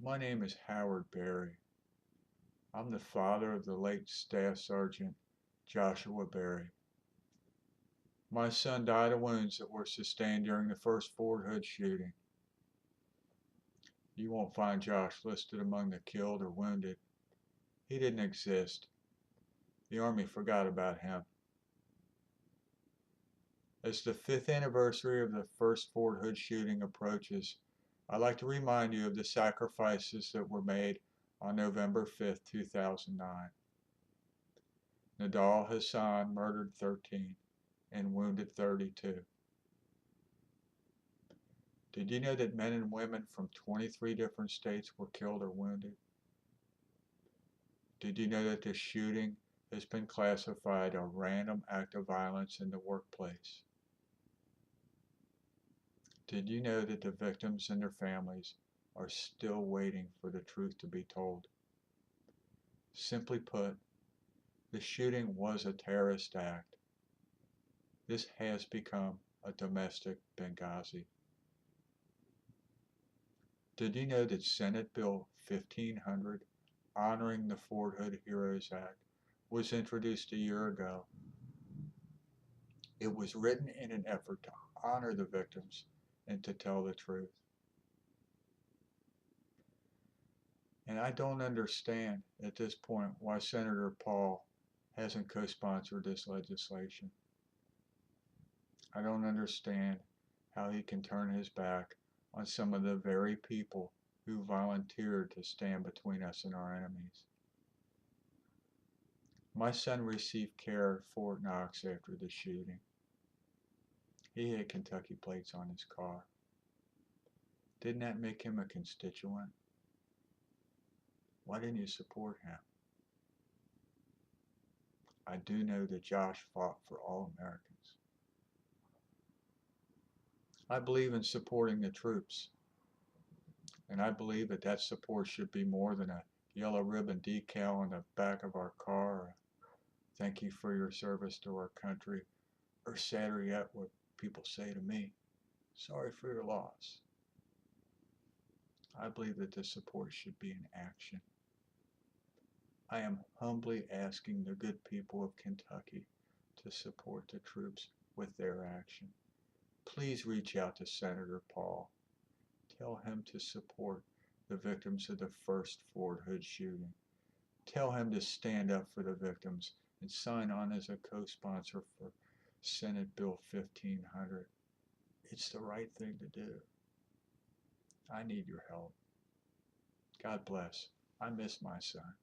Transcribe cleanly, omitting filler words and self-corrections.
My name is Howard Berry. I'm the father of the late Staff Sergeant Joshua Berry. My son died of wounds that were sustained during the first Fort Hood shooting. You won't find Josh listed among the killed or wounded. He didn't exist. The Army forgot about him. As the 5th anniversary of the first Fort Hood shooting approaches, I'd like to remind you of the sacrifices that were made on November 5th, 2009. Nidal Hasan murdered 13 and wounded 32. Did you know that men and women from 23 different states were killed or wounded? Did you know that this shooting has been classified a random act of violence in the workplace? Did you know that the victims and their families are still waiting for the truth to be told? Simply put, the shooting was a terrorist act. This has become a domestic Benghazi. Did you know that Senate Bill 1500, honoring the Fort Hood Heroes Act, was introduced a year ago? It was written in an effort to honor the victims and to tell the truth. And I don't understand at this point why Senator Paul hasn't co-sponsored this legislation. I don't understand how he can turn his back on some of the very people who volunteered to stand between us and our enemies. My son received care at Fort Knox after the shooting. He had Kentucky plates on his car. Didn't that make him a constituent? Why didn't you support him? I do know that Josh fought for all Americans. I believe in supporting the troops, and I believe that that support should be more than a yellow ribbon decal on the back of our car, or thank you for your service to our country, or sadder yet, what people say to me, sorry for your loss. I believe that this support should be in action. I am humbly asking the good people of Kentucky to support the troops with their action. Please reach out to Senator Paul. Tell him to support the victims of the first Fort Hood shooting. Tell him to stand up for the victims and sign on as a co-sponsor for Senate Bill 1500. It's the right thing to do. I need your help. God bless. I miss my son.